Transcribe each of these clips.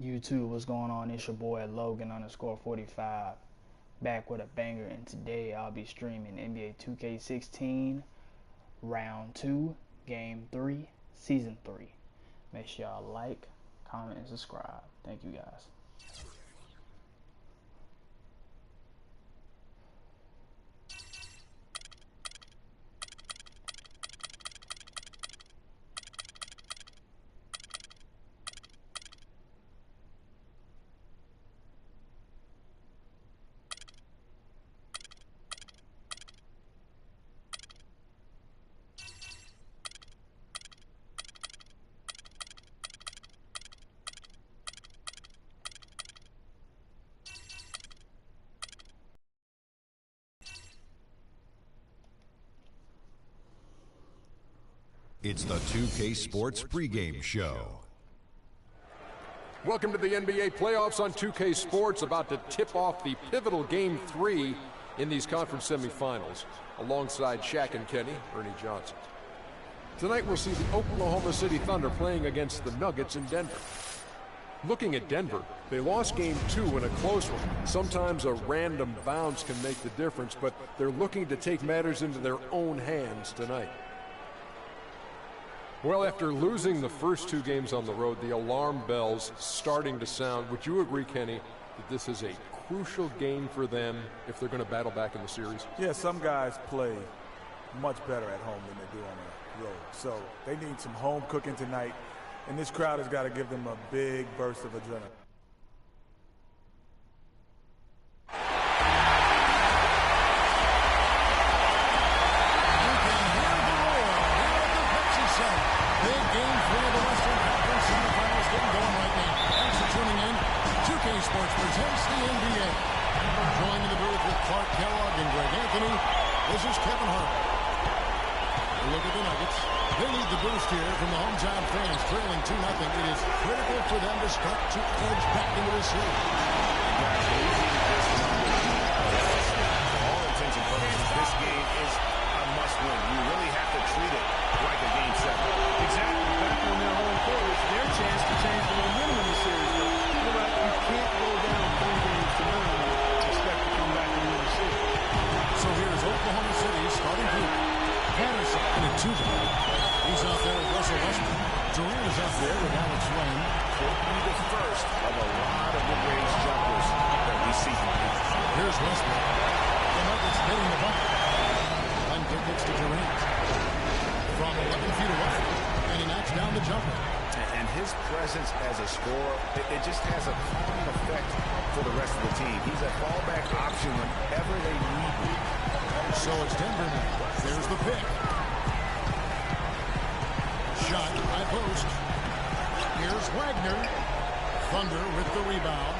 YouTube, what's going on? It's your boy Logan underscore 45 back with a banger, and today I'll be streaming NBA 2K16 Round 2 Game 3 Season 3. Make sure y'all like, comment, and subscribe. Thank you guys. It's the 2K Sports pregame show. Welcome to the NBA playoffs on 2K Sports, about to tip off the pivotal Game 3 in these conference semifinals. Alongside Shaq and Kenny, Ernie Johnson. Tonight we'll see the Oklahoma City Thunder playing against the Nuggets in Denver. Looking at Denver, they lost Game 2 in a close one. Sometimes a random bounce can make the difference, but they're looking to take matters into their own hands tonight. Well, after losing the first 2 games on the road, the alarm bells starting to sound. Would you agree, Kenny, that this is a crucial game for them if they're going to battle back in the series? Yeah, some guys play much better at home than they do on the road. So they need some home cooking tonight, and this crowd has got to give them a big burst of adrenaline. Sports presents the NBA. Joined in the booth with Clark Kellogg and Greg Anthony, this is Kevin Hart. Look at the Nuggets. They need the boost here from the hometown fans, trailing 2-0. It is critical for them to start to edge back into this series. All intents and purposes, this game is a must-win. You really have to treat it like a Game 7. Exactly. Back on their home court, it's their chance to change the momentum in the series. You can't go down 3 games to none and expect to come back and win the series. So here's Oklahoma City starting group. Patterson in a 2. He's out there with Russell Westbrook. Durant is out there with Alex Len. Could be the first of a lot of mid-range jumpers that we see from him. Here's Westbrook. The Nuggets hitting the bucket. Len kicks to Durant. From 11 feet away. And he knocks down the jumper. And his presence as a scorer, it just has a calming effect for the rest of the team. He's a fallback option whenever they need him. So it's Denver now. There's the pick. Shot high post. Here's Wagner. Thunder with the rebound.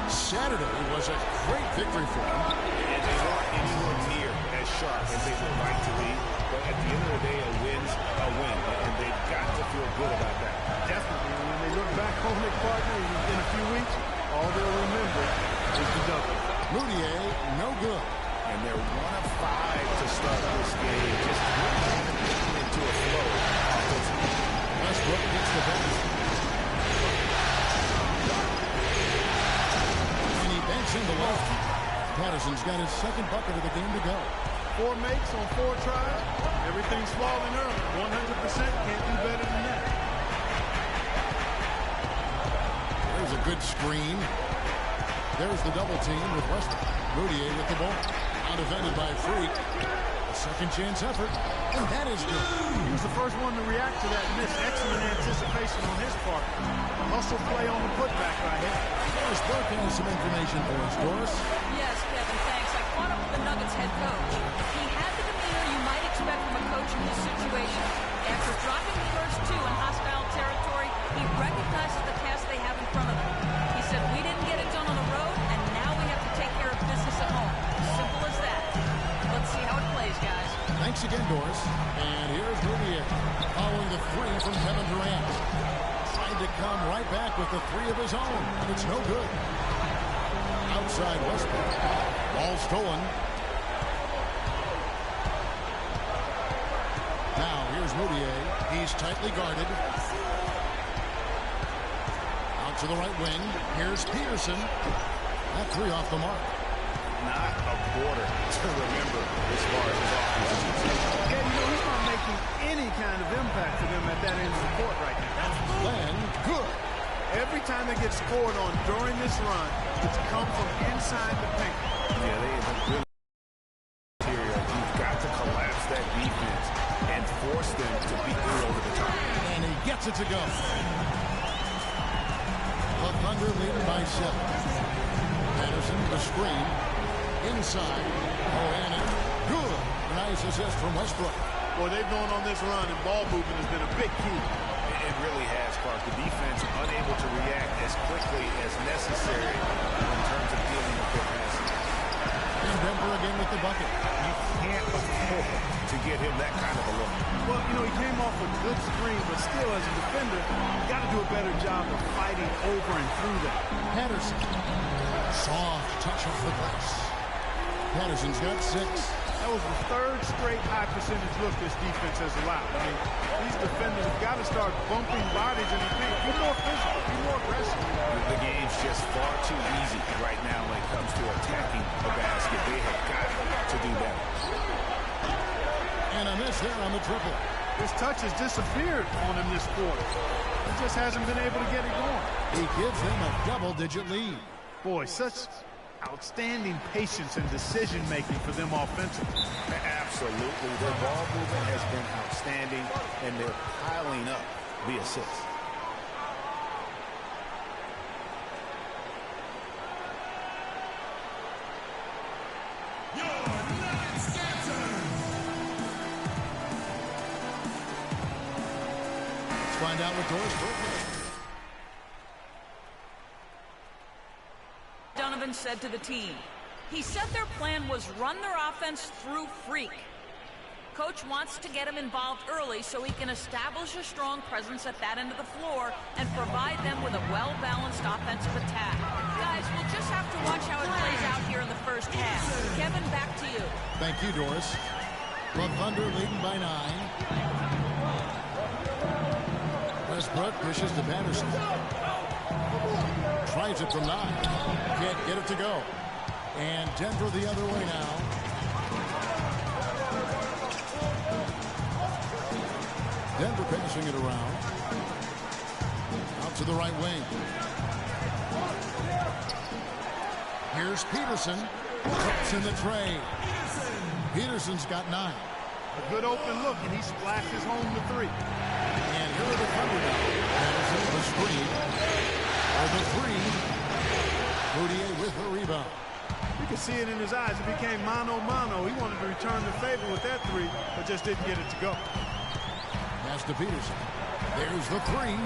Saturday was a great victory for them. And they weren't anywhere near as sharp as they would like to be. But at the end of the day, a win's a win. And they've got to feel good about that. Definitely. When they look back on their partner in a few weeks, all they'll remember is the double. Moutier, no good. And they're 1 of 5 to start this game. Just really getting into a flow offensively. Westbrook gets the pass. And he banks in the left. Patterson's got his second bucket of the game to go. 4 makes on 4 tries. Everything's falling early. 100% can't do better than that. There's a good screen. There's the double team with Westbrook. Moutier with the ball. Undefended by Freak. A second chance effort. And that is good. He was the first one to react to that miss. Excellent anticipation on his part. A hustle play on the putback by him. Doris Burke has some information for us, Doris. Yes, Kevin, thanks. I caught up with the Nuggets head coach. He had the demeanor you might expect from a coach in this situation. After dropping the first 2 in hostile territory, he recognizes the task they have in front of them. He said, we didn't get it done on the road, and now we have to take care of business at home. Simple as that. Let's see how it plays, guys. Thanks again, Doris. And here's Moutier following the 3 from Kevin Durant. Trying to come right back with the 3 of his own. It's no good. Outside Westbrook. Ball stolen. Now here's Moutier. He's tightly guarded. Out to the right wing. Here's Peterson. That three off the mark. Not a quarter to remember as far as his offense is concerned. Yeah, he's not making any kind of impact for them at that end of the court right now. Len, good. Every time they get scored on during this run, it's come from inside the paint. Yeah, they have been really material. You've got to collapse that defense and force them to beat you over the top. And he gets it to go. The Thunder lead by 7. Patterson, the screen. Inside. Bohannon. Good. Nice assist from Westbrook. Boy, they've gone on this run, and ball movement has been a big key. It really has, Clark. The defense unable to react as quickly as necessary in terms of dealing with their passes. And Denver again with the bucket. You can't afford to get him that kind of a look. Well, he came off a good screen, but still, as a defender, you got to do a better job of fighting over and through that. Patterson. Soft touch off the glass. Patterson's got 6. That was the third straight high percentage look this defense has allowed. I mean, these defenders have got to start bumping bodies in the paint. Be more physical, be more aggressive. The game's just far too easy right now when it comes to attacking the basket. They have got to do better. And a miss there on the triple. His touch has disappeared on him this quarter. He just hasn't been able to get it going. He gives them a double-digit lead. Boy, such outstanding patience and decision-making for them offensively. Absolutely. Their ball movement has been outstanding, and they're piling up the assists. Let's find out what Doris Burke. Donovan said to the team. He said their plan was run their offense through Freak. Coach wants to get him involved early so he can establish a strong presence at that end of the floor and provide them with a well-balanced offensive attack. Guys, we'll just have to watch how it plays out here in the first half. Kevin, back to you. Thank you, Doris. The Thunder leading by 9. Westbrook pushes to Patterson. Tries it from 9. Can't get it to go. And Denver the other way now. Denver passing it around. Out to the right wing. Here's Peterson. Puts in the tray. Peterson's got 9. A good open look, and he splashes home the 3. And here are the Thunder now. Patterson the screen. For the 3. Moutier with the rebound. You can see it in his eyes. It became mano-mano. He wanted to return the favor with that 3, but just didn't get it to go. Pass to Peterson. There's the 3.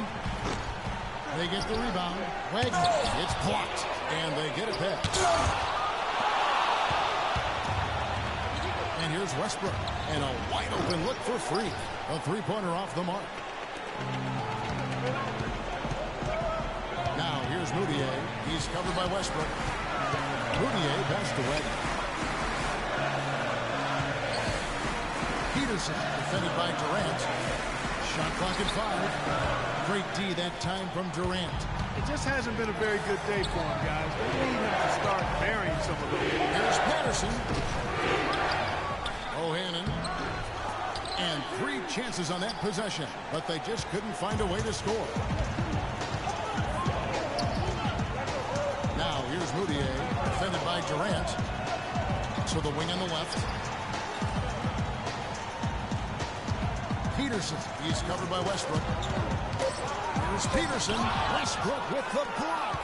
They get the rebound. Wagner. It's blocked. And they get it back. And here's Westbrook. And a wide open look for Freak. A three-pointer off the mark. Now here's Moutier. He's covered by Westbrook. Moutier pass to Wagner. Peterson defended by Durant. Shot clock at 5. Great D that time from Durant. It just hasn't been a very good day for him, guys. They need him to start burying some of those. Here's Patterson. Bohannon. And 3 chances on that possession, but they just couldn't find a way to score. Now here's Moutier, defended by Durant. To the wing on the left. Peterson, he's covered by Westbrook. Here's Peterson. Westbrook with the block.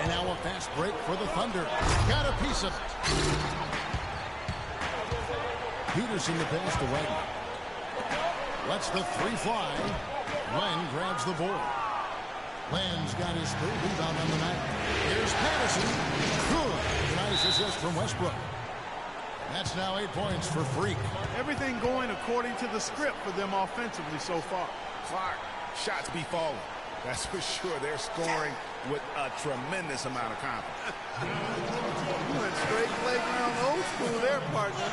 And now a fast break for the Thunder. Got a piece of it. Peterson the pass to Wagner. Lets the 3 fly. Len grabs the board. Len's got his 3rd rebound on the night. Here's Patterson. Good. Nice assist from Westbrook. That's now 8 points for Freak. Everything going according to the script for them offensively so far. Clark, shots be falling. That's for sure. They're scoring with a tremendous amount of confidence. You went straight playground old school there, partner.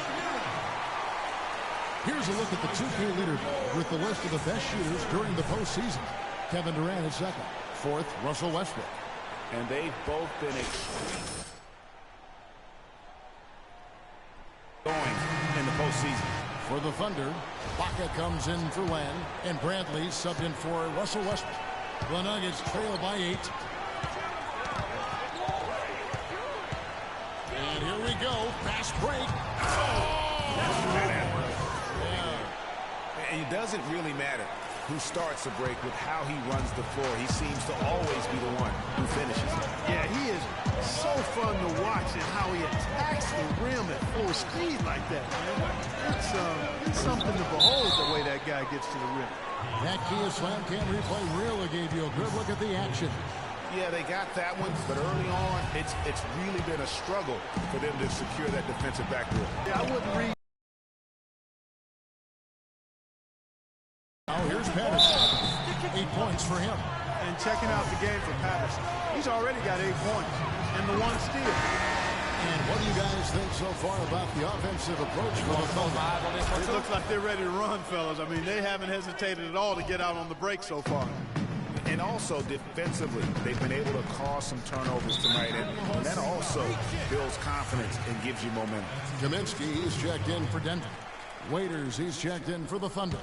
Here's a look at the 2K leaderboard with the list of the best shooters during the postseason. Kevin Durant is 2nd. Fourth, Russell Westbrook. And they've both been going in the postseason. For the Thunder, Baca comes in for Len, and Bradley subbed in for Russell Westbrook. The Nuggets trail by 8. And here we go. Fast break. It doesn't really matter who starts a break with how he runs the floor. He seems to always be the one who finishes it. Yeah, he is so fun to watch and how he attacks the rim at full speed like that, man. It's something to behold the way that guy gets to the rim. That Kia Slam Cam replay really gave you a good look at the action. Yeah, they got that one, but early on, it's really been a struggle for them to secure that defensive backboard. Yeah, I wouldn't read. Now here's Patterson. 8 points for him. And checking out the game for Patterson, he's already got 8 points and the 1 steal. And what do you guys think so far about the offensive approach for the Thunder? It looks like they're ready to run, fellas. I mean, they haven't hesitated at all to get out on the break so far. And also defensively, they've been able to cause some turnovers tonight, and that also builds confidence and gives you momentum. Kaminsky, he's checked in for Denver. Waiters, he's checked in for the Thunder.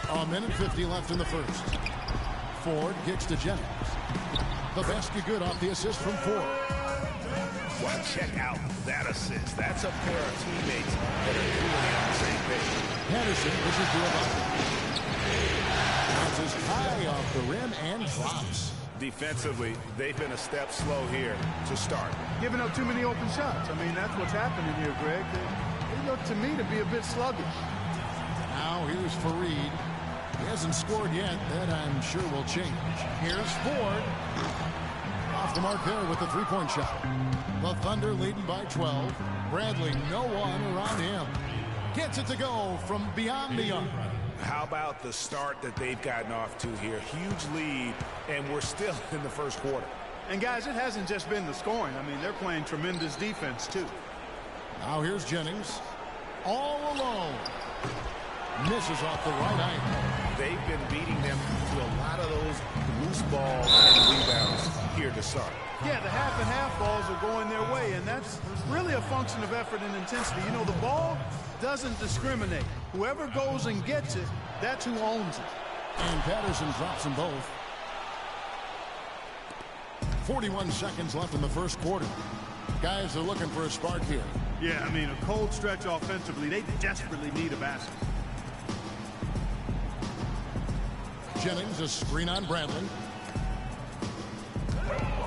A minute 50 left in the first. Ford kicks to Jennings. The basket good off the assist from Ford. Well, check out that assist. That's a pair of teammates that are really on the same page. Patterson pushes to Ibaka. Bounces high off the rim and drops. Defensively, they've been a step slow here to start. Giving up too many open shots. I mean, that's what's happening here, Greg. They look to me to be a bit sluggish. Now here's Fareed. He hasn't scored yet. That I'm sure will change. Here's Ford. Off the mark there with the three-point shot. The Thunder leading by 12. Bradley, no one around him. Gets it to go from beyond the arc. How about the start that they've gotten off to here? Huge lead, and we're still in the first quarter. And, guys, it hasn't just been the scoring. I mean, they're playing tremendous defense, too. Now here's Jennings. All alone. Misses off the right eye. They've been beating them to a lot of those loose balls and rebounds here to start. Yeah, the half and half balls are going their way, and that's really a function of effort and intensity. You know, the ball doesn't discriminate. Whoever goes and gets it, that's who owns it. And Patterson drops them both. 41 seconds left in the first quarter. Guys are looking for a spark here. Yeah, I mean, a cold stretch offensively. They desperately need a basket. Jennings, a screen on Bradley.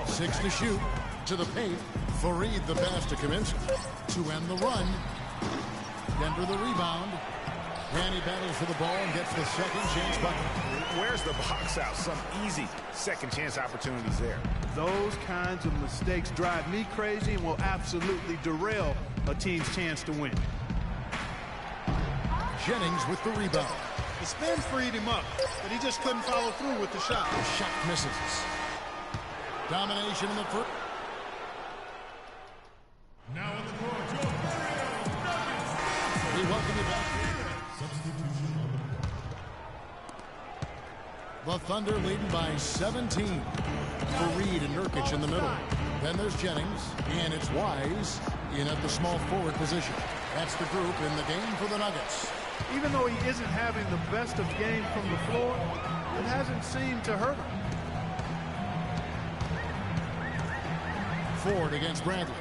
6 to shoot. To the paint. Fareed the pass to Kaminsky. To end the run. Denver the rebound. Randy battles for the ball and gets the second chance bucket. Where's the box out? Some easy second chance opportunities there. Those kinds of mistakes drive me crazy and will absolutely derail a team's chance to win. Jennings with the rebound. The spin freed him up, but he just couldn't follow through with the shot. The shot misses. Domination in the first. Now in the court, We welcome you back. The Thunder leading by 17. Fareed and Nurkic in the middle. Then there's Jennings, and it's Wise in at the small forward position. That's the group in the game for the Nuggets. Even though he isn't having the best of game from the floor, it hasn't seemed to hurt him. Ford against Bradley.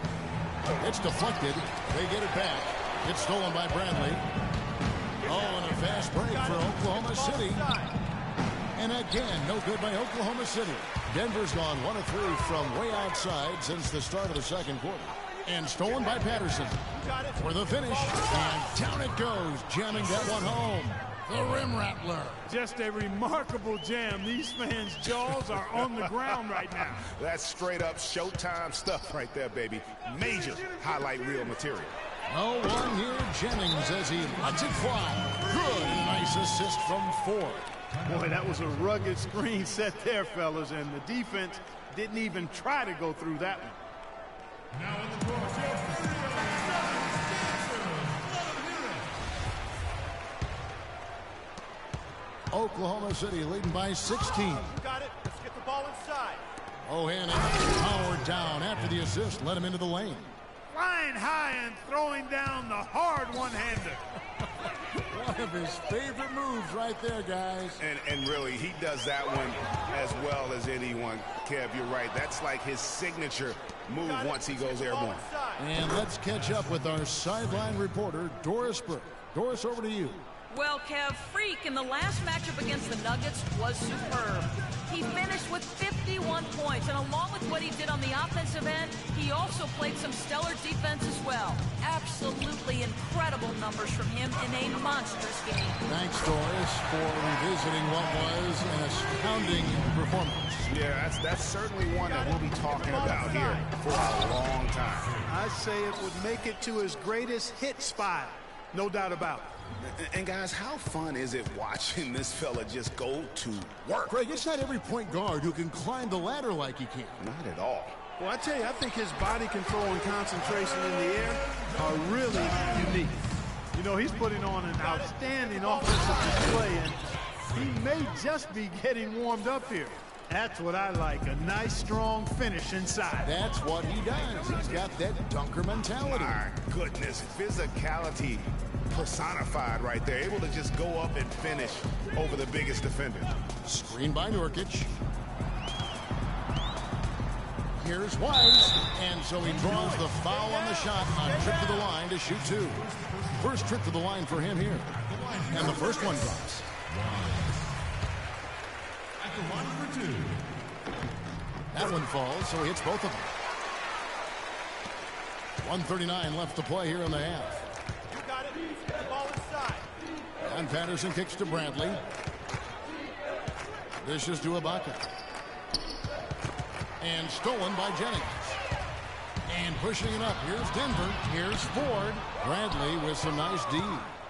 It's deflected. They get it back. It's stolen by Bradley. Oh, and a fast break for Oklahoma City. And again, no good by Oklahoma City. Denver's gone 1 of 3 from way outside since the start of the second quarter. And stolen by Patterson for the finish. And down it goes, jamming that one home. The rim rattler. Just a remarkable jam. These fans' jaws are on the ground right now. That's straight up Showtime stuff right there, baby. Major highlight reel material. No one near Jennings as he lets it fly. Good and nice assist from Ford. Boy, that was a rugged screen set there, fellas, and the defense didn't even try to go through that one. now in the court, Oklahoma City leading by 16. You got it. Let's get the ball inside. Bohannon powered down after the assist, led him into the lane. Flying high and throwing down the hard one-hander. One of his favorite moves right there, guys. And really, he does that one as well as anyone. Kev, you're right. That's like his signature move once he goes airborne. And let's catch up with our sideline reporter, Doris Burke. Doris, over to you. Well, Kev, Freak in the last matchup against the Nuggets was superb. He finished with 51 points, and along with what he did on the offensive end, he also played some stellar defense as well. Absolutely incredible numbers from him in a monstrous game. Thanks, Doris, for revisiting what was an astounding performance. Yeah, that's certainly one that we'll be talking about here for a long time. I say it would make it to his greatest hit spot. No doubt about it. And guys, how fun is it watching this fella just go to work? Craig, it's not every point guard who can climb the ladder like he can. Not at all. Well, I tell you, I think his body control and concentration in the air are really unique. You know, he's putting on an outstanding offensive display, and he may just be getting warmed up here. That's what I like, a nice, strong finish inside. That's what he does. He's got that dunker mentality. My goodness, physicality personified right there. Able to just go up and finish over the biggest defender. Screen by Nurkic. Here's Wise, and so he draws the foul on the shot on trip to the line to shoot two. First trip to the line for him here. And the first one drops. At the line for two. That one falls, so he hits both of them. 1:39 left to play here in the half. You got it. Get the ball inside. And Patterson kicks to Bradley. This is to Ibaka. And stolen by Jennings. And pushing it up. Here's Denver. Here's Ford. Bradley with some nice D.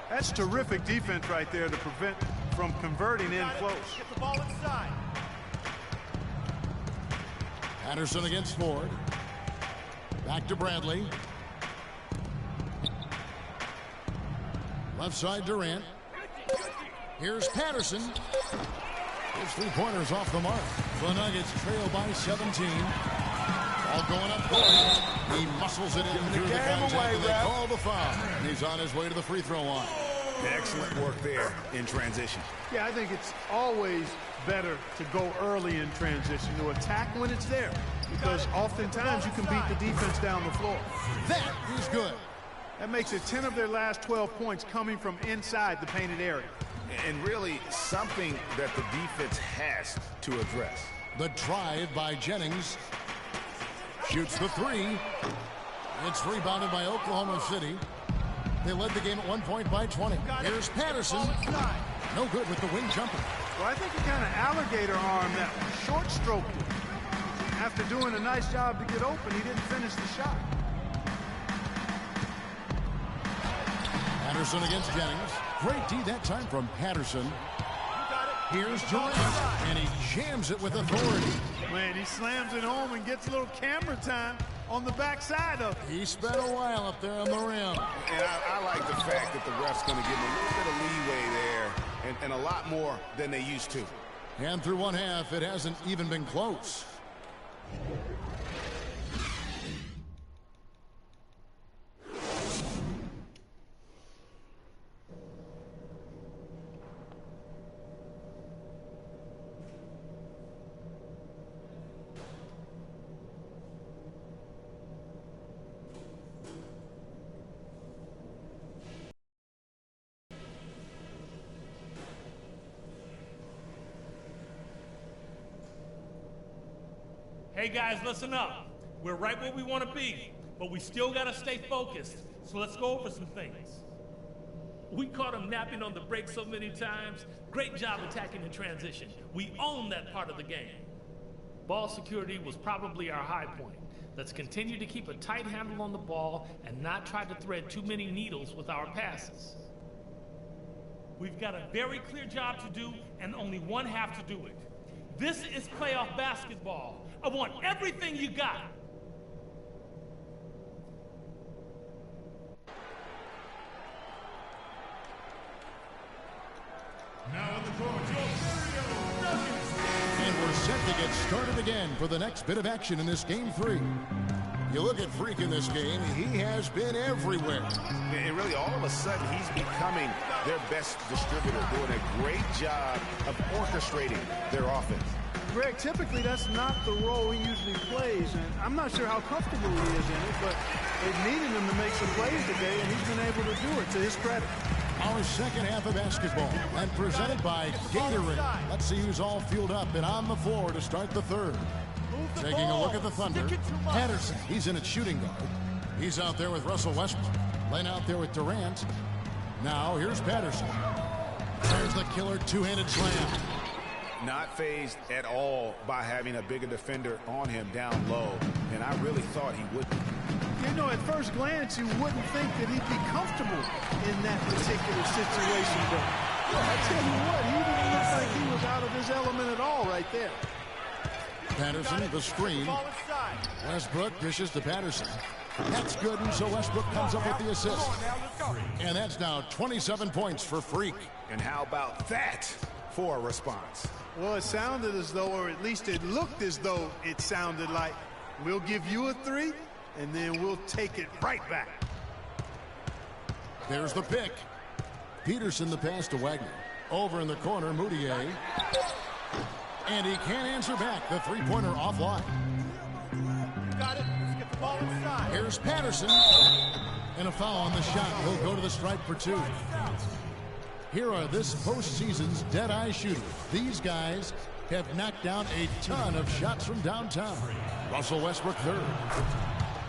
That's terrific defense right there to prevent from converting in close. Get the ball inside. Patterson against Ford. Back to Bradley. Left side Durant. Here's Patterson. His three-pointers off the mark. The Nuggets trail by 17. All going up court. He muscles it in through the contact, and they call the foul. He's on his way to the free throw line. Excellent work there in transition. Yeah, I think it's always better to go early in transition, to attack when it's there, because oftentimes you can beat the defense down the floor. That is good. That makes it 10 of their last 12 points coming from inside the painted area. And really something that the defense has to address. The drive by Jennings. Shoots the three. It's rebounded by Oklahoma City. They led the game at 1 point by 20. Here's Patterson. No good with the wing jumper. Well, I think he kind of alligator armed that one. Short stroked it. After doing a nice job to get open, he didn't finish the shot. Patterson against Jennings. Great D that time from Patterson. Here's Durant, and he jams it with authority. Man, he slams it home and gets a little camera time on the backside of it. He spent a while up there on the rim. And I like the fact that the ref's going to give him a little bit of leeway there, and a lot more than they used to. And through one half, it hasn't even been close. Hey guys, listen up. We're right where we want to be, but we still got to stay focused. So let's go over some things. We caught him napping on the break so many times. Great job attacking in transition. We own that part of the game. Ball security was probably our high point. Let's continue to keep a tight handle on the ball and not try to thread too many needles with our passes. We've got a very clear job to do and only one half to do it. This is playoff basketball. I want everything you got. Now on the court, get started again for the next bit of action in this Game 3. You look at Freak in this game, he has been everywhere. And really, all of a sudden, he's becoming their best distributor, doing a great job of orchestrating their offense. Greg, typically that's not the role he usually plays, and I'm not sure how comfortable he is in it, but they've needed him to make some plays today, and he's been able to do it to his credit. Our second half of basketball, and presented by Gatorade. Let's see who's all fueled up and on the floor to start the third. Taking a look at the Thunder, Patterson, he's in at shooting guard. He's out there with Russell Westbrook. Len out there with Durant. Now here's Patterson. There's the killer two-handed slam. Not fazed at all by having a bigger defender on him down low, and I really thought he would be. You know, at first glance, you wouldn't think that he'd be comfortable in that particular situation, but I tell you what, he didn't look like he was out of his element at all right there. Patterson, the screen. Westbrook dishes to Patterson. That's good, and so Westbrook comes up with the assist. And that's now 27 points for Freak. And how about that for a response? Well, it sounded as though, or at least it looked as though it sounded like, we'll give you a three, and then we'll take it right back. There's the pick. Peterson the pass to Wagner. Over in the corner, Moutier. And he can't answer back. The three-pointer offline. Got it. Let's get the ball inside. Here's Patterson. And a foul on the shot. He'll go to the stripe for two. Here are this postseason's dead-eye shooters. These guys have knocked down a ton of shots from downtown. Russell Westbrook third.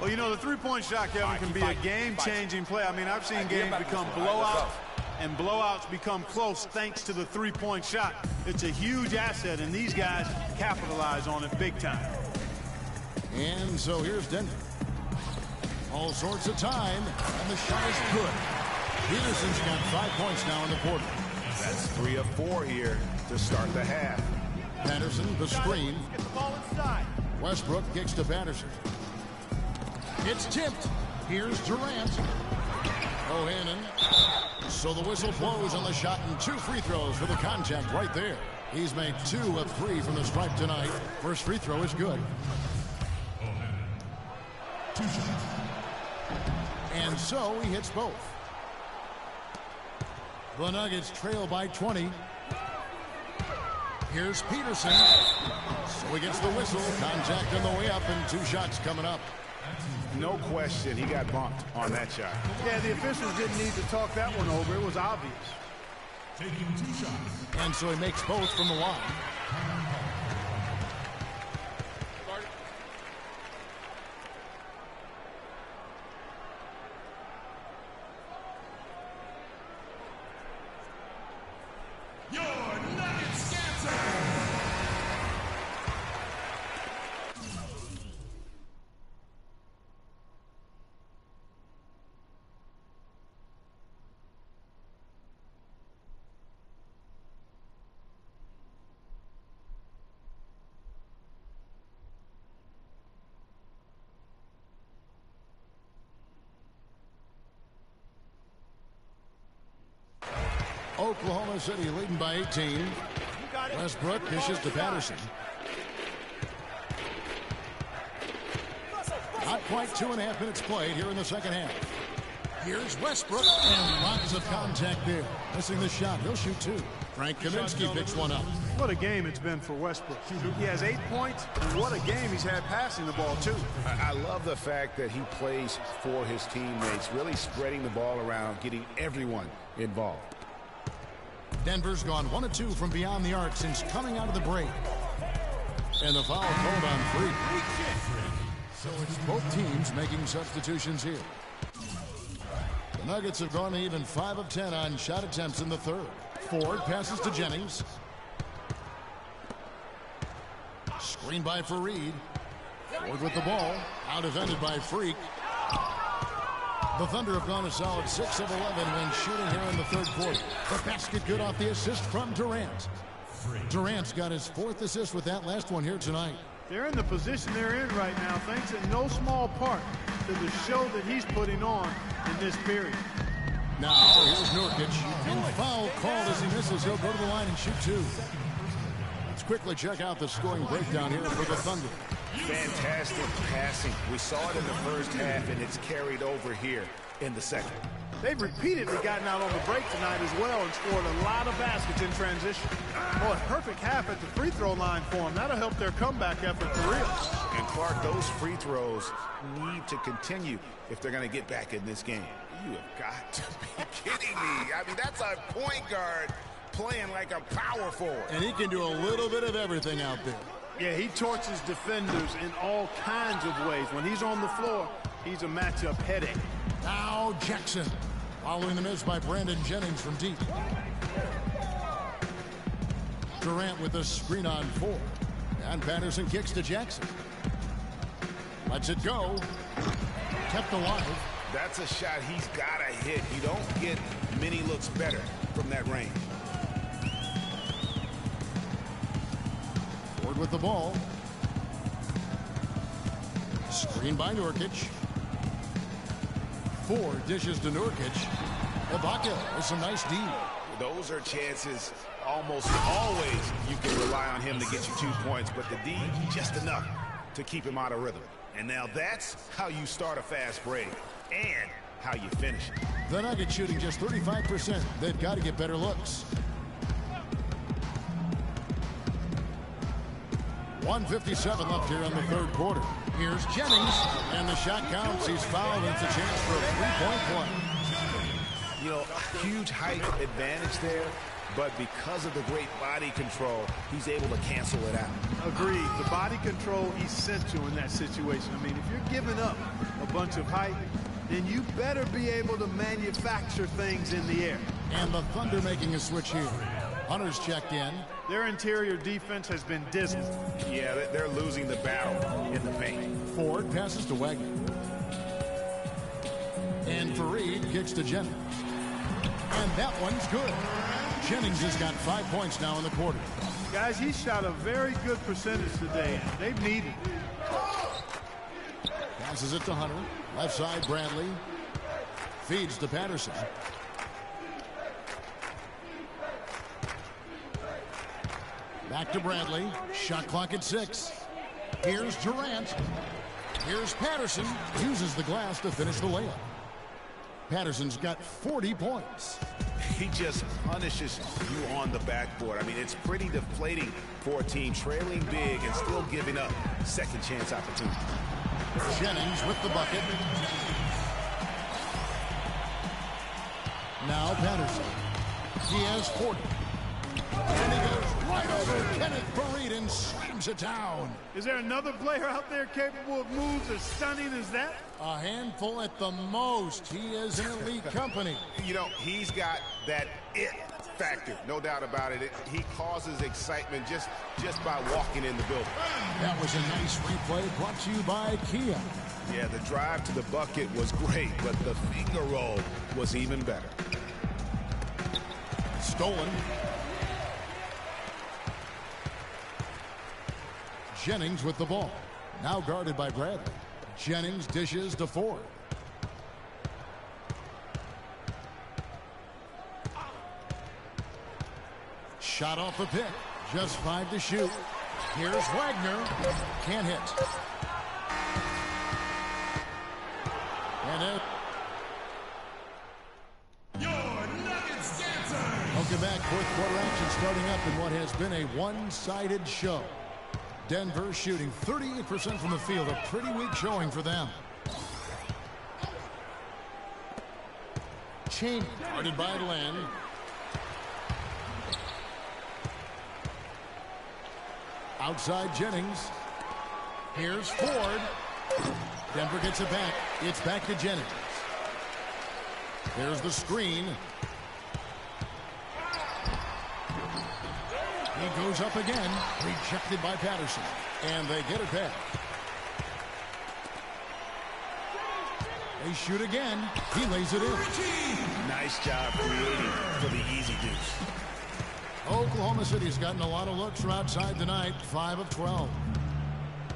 Well, you know, the three-point shot, Kevin, can be a game-changing play. I mean, I've seen games become blowouts, and blowouts become close thanks to the three-point shot. It's a huge asset, and these guys capitalize on it big time. And so here's Denver. All sorts of time, and the shot is good. Peterson's got 5 points now in the quarter. That's 3 of 4 here to start the half. Patterson, the screen. Get the ball inside. Westbrook kicks to Patterson. It's tipped. Here's Durant. Bohannon. So the whistle blows on the shot, and 2 free throws for the contact right there. He's made 2 of 3 from the stripe tonight. First free throw is good. And so he hits both. The Nuggets trail by 20. Here's Peterson. So he gets the whistle. Contact on the way up, and 2 shots coming up. No question, he got bumped on that shot. Yeah, the officials didn't need to talk that one over. It was obvious. Taking 2 shots. And so he makes both from the line. Your Nuggets answer. Oklahoma City leading by 18. Westbrook dishes to Patterson. Not quite 2.5 minutes played here in the second half. Here's Westbrook, and lots of contact there. Missing the shot. He'll shoot 2. Frank Kaminsky picks one up. What a game it's been for Westbrook. He has 8 points, and what a game he's had passing the ball, too. I love the fact that he plays for his teammates, really spreading the ball around, getting everyone involved. Denver's gone 1 of 2 from beyond the arc since coming out of the break. And the foul called on Freak. So it's both teams making substitutions here. The Nuggets have gone even 5 of 10 on shot attempts in the third. Ford passes to Jennings. Screen by Fareed. Ford with the ball. Out defended by Freak. The Thunder have gone a solid 6 of 11 when shooting here in the third quarter. The basket good off the assist from Durant. Durant's got his 4th assist with that last one here tonight. They're in the position they're in right now thanks in no small part to the show that he's putting on in this period. Now here's Nurkic. And foul called as he misses. He'll go to the line and shoot 2. quickly check out the scoring breakdown here for the Thunder. Fantastic passing. We saw it in the first half, and it's carried over here in the second. They've repeatedly gotten out on the break tonight as well and scored a lot of baskets in transition. Oh, a perfect half at the free throw line for them. That'll help their comeback effort for real. And Clark, those free throws need to continue if they're going to get back in this game. You have got to be kidding me. I mean, that's a point guard playing like a power forward. And he can do a little bit of everything out there. Yeah, he torches defenders in all kinds of ways. When he's on the floor, he's a matchup headache. Now Jackson, following the miss by Brandon Jennings from deep. Durant with a screen on 4. And Patterson kicks to Jackson. Lets it go. Kept alive. That's a shot he's got to hit. You don't get many looks better from that range. Ford with the ball. Screen by Nurkic. Ford dishes to Nurkic. Ibaka with some nice D. Those are chances almost always you can rely on him to get you 2 points, but the D just enough to keep him out of rhythm. And now that's how you start a fast break and how you finish it. The Nuggets shooting just 35%. They've got to get better looks. 1:57 left here in the third quarter. Here's Jennings, and the shot counts. He's fouled, and it's a chance for a three-point play. You know, huge height advantage there, but because of the great body control, he's able to cancel it out. Agreed. The body control essential in that situation. I mean, if you're giving up a bunch of height, then you better be able to manufacture things in the air. And the Thunder making a switch here. Hunter's checked in. Their interior defense has been dismal. Yeah, they're losing the battle in the paint. Ford passes to Wagner. And Fareed kicks to Jennings. And that one's good. Jennings has got 5 points now in the quarter. Guys, he shot a very good percentage today. They've needed it. Passes it to Hunter. Left side, Bradley. Feeds to Patterson. Back to Bradley. Shot clock at 6. Here's Durant. Here's Patterson. Uses the glass to finish the layup. Patterson's got 40 points. He just punishes you on the backboard. I mean, it's pretty deflating for a team trailing big and still giving up second chance opportunity. Jennings with the bucket. Now Patterson. He has 40. And he goes right over Kenneth Fareed and slams it down. Is there another player out there capable of moves as stunning as that? A handful at the most. He is an elite company. You know, he's got that it factor, no doubt about it. He causes excitement just by walking in the building. That was a nice replay brought to you by Kia. Yeah, the drive to the bucket was great, but the finger roll was even better. Stolen. Jennings with the ball. Now guarded by Bradley. Jennings dishes to Ford. Shot off the pick. Just 5 to shoot. Here's Wagner. Can't hit. And it. Welcome back. Fourth quarter action starting up in what has been a one-sided show. Denver shooting 38% from the field. A pretty weak showing for them. Cheney guarded by Len. Outside Jennings. Here's Ford. Denver gets it back. It's back to Jennings. There's the screen. He goes up again. Rejected by Patterson. And they get it back. They shoot again. He lays it in. Nice job creating for the easy deuce. Oklahoma City's gotten a lot of looks from outside tonight. 5 of 12.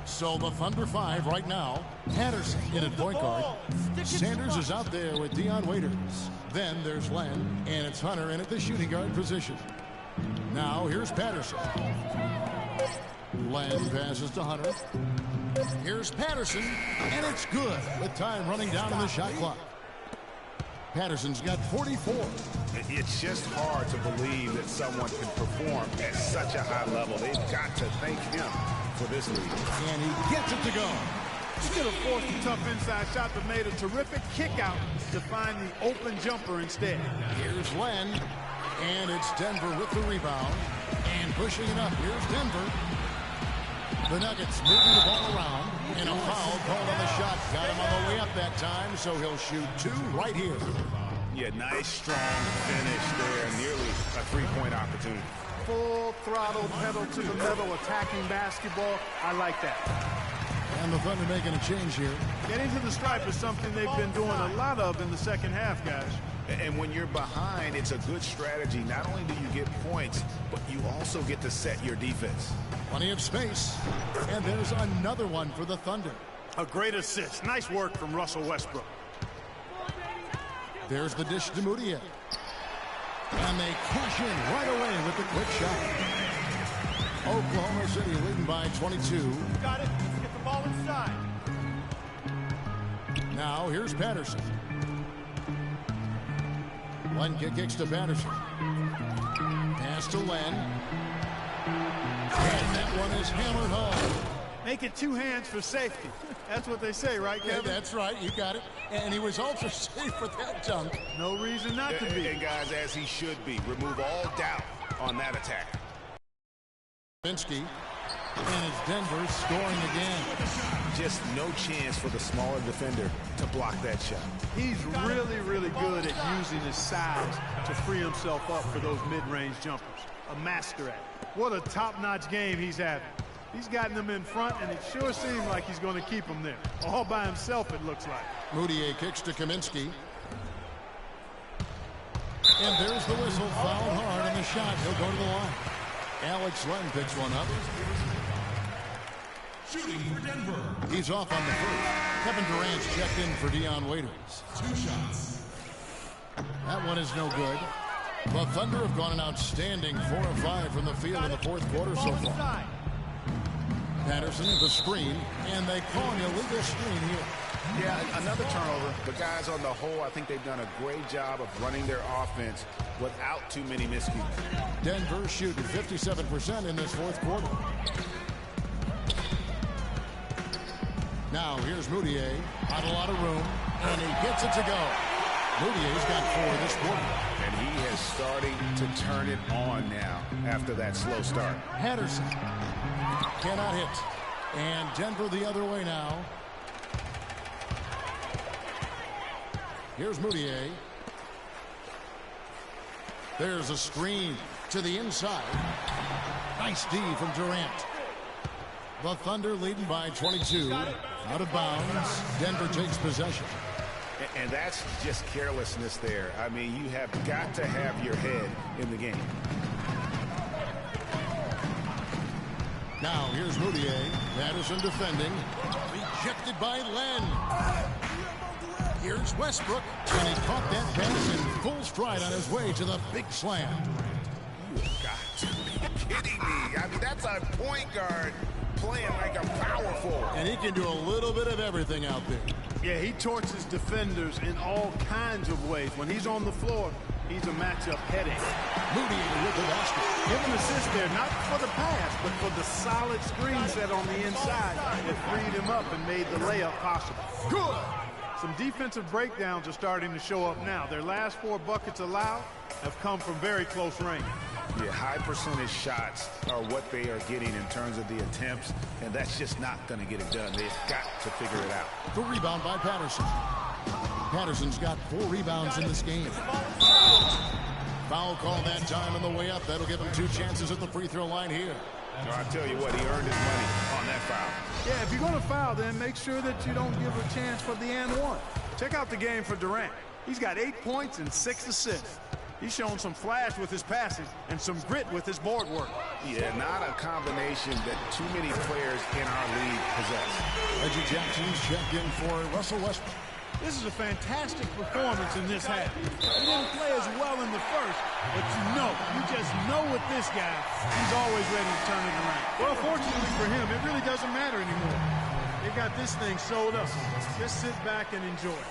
So the Thunder 5 right now. Patterson in at point guard. Sanders is out there with Dion Waiters. Then there's Len. And it's Hunter in at the shooting guard position. Now here's Patterson. Len passes to Hunter. Here's Patterson, and it's good with time running down on the shot clock. Patterson's got 44. It's just hard to believe that someone can perform at such a high level. They've got to thank him for this lead. And he gets it to go. He could have forced a tough inside shot but made a terrific kick out to find the open jumper instead. Here's Len, and it's Denver with the rebound. And pushing it up, here's Denver. The Nuggets moving the ball around, and a foul called on the shot. Got him on the way up that time, so he'll shoot 2 right here. Yeah, nice, strong finish there. Nearly a three-point opportunity. Full throttle, pedal to the metal, attacking basketball. I like that. And the Thunder making a change here. Getting to the stripe is something they've been doing a lot of in the second half, guys. And when you're behind, it's a good strategy. Not only do you get points, but you also get to set your defense. Plenty of space. And there's another one for the Thunder. A great assist. Nice work from Russell Westbrook. There's the dish to Moutier. And they cash in right away with the quick shot. Oklahoma City leading by 22. Got it. Let's get the ball inside. Now here's Patterson. Len kicks to Patterson. Pass to Len. And that one is hammered home. Make it 2 hands for safety. That's what they say, right, Kevin? Yeah, that's right. You got it. And he was ultra safe with that dunk. No reason not to be. And guys, as he should be. Remove all doubt on that attack. Kaminsky. And it's Denver scoring again. Just no chance for the smaller defender to block that shot. He's really, really good at using his size to free himself up for those mid-range jumpers. A master at it. What a top-notch game he's having. He's gotten them in front, and it sure seems like he's going to keep them there. All by himself, it looks like. Moutier kicks to Kaminsky. And there's the whistle. Fouled hard on the shot. He'll go to the line. Alex Len picks one up. Shooting for Denver. He's off on the first. Kevin Durant's checked in for Dion Waiters. 2 shots. That one is no good. The Thunder have gone an outstanding 4 of 5 from the field in the fourth quarter so far. Patterson, the screen, and they call an illegal screen here. Yeah, another turnover. The guys on the whole, I think they've done a great job of running their offense without too many miscues. Denver shooting 57% in this fourth quarter. Now here's Moutier. Not a lot of room, and he gets it to go. Moutier's got 4 this quarter. And he is starting to turn it on now after that slow start. Patterson cannot hit. And Denver the other way now. Here's Moutier. There's a screen to the inside. Nice D from Durant. The Thunder leading by 22. Out of bounds. Denver takes possession. And that's just carelessness there. I mean, you have got to have your head in the game. Now here's Moutier. Patterson defending. Rejected by Len. Here's Westbrook. And he caught that pass in full stride on his way to the big slam. You have got to be kidding me. I mean, that's a point guard playing like a power forward. And he can do a little bit of everything out there. Yeah, he torches defenders in all kinds of ways. When he's on the floor, he's a matchup headache. Moutier with the basket. Give an assist there, not for the pass, but for the solid screen set on the inside that freed him up and made the layup possible. Good! Some defensive breakdowns are starting to show up now. Their last 4 buckets allowed have come from very close range. Yeah, high percentage shots are what they are getting in terms of the attempts, and that's just not going to get it done. They've got to figure it out. The rebound by Patterson. Patterson's got 4 rebounds in this game. Foul call that time on the way up. That'll give him 2 chances at the free throw line here. No, I tell you what, he earned his money on that foul. Yeah, if you're going to foul, then make sure that you don't give a chance for the and one. Check out the game for Durant. He's got 8 points and 6 assists. He's shown some flash with his passes and some grit with his board work. Yeah, not a combination that too many players in our league possess. Reggie Jackson's checked in for Russell Westbrook. This is a fantastic performance in this half. He didn't play as well in the first, but you just know with this guy, he's always ready to turn it around. Well, fortunately for him, it really doesn't matter anymore. They got this thing sewed up. Just sit back and enjoy it.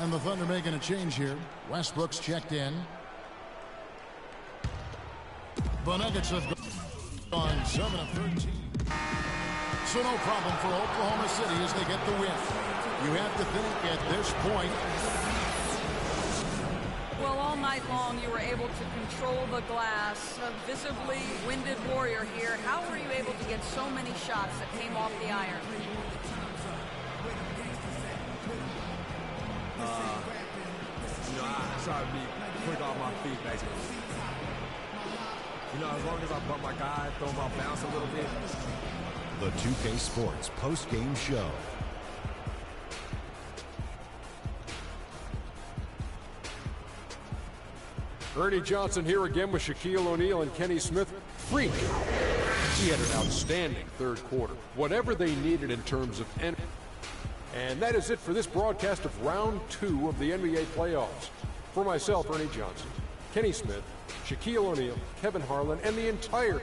And the Thunder making a change here. Westbrook's checked in. The Nuggets have gone 7 of 13. So no problem for Oklahoma City as they get the win. You have to think at this point. Well, all night long you were able to control the glass. A visibly winded Warrior here. How were you able to get so many shots that came off the iron? I try to be quick off my feet, basically. As long as I bump my guy, throw my bounce a little bit. The 2K Sports post-game show. Ernie Johnson here again with Shaquille O'Neal and Kenny Smith. Freak. He had an outstanding third quarter. Whatever they needed in terms of energy. And that is it for this broadcast of Round 2 of the NBA playoffs. For myself, Ernie Johnson, Kenny Smith, Shaquille O'Neal, Kevin Harlan, and the entire...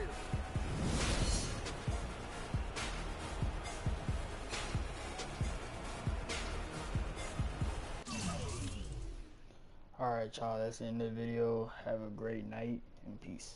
Alright, y'all, that's the end of the video. Have a great night and peace.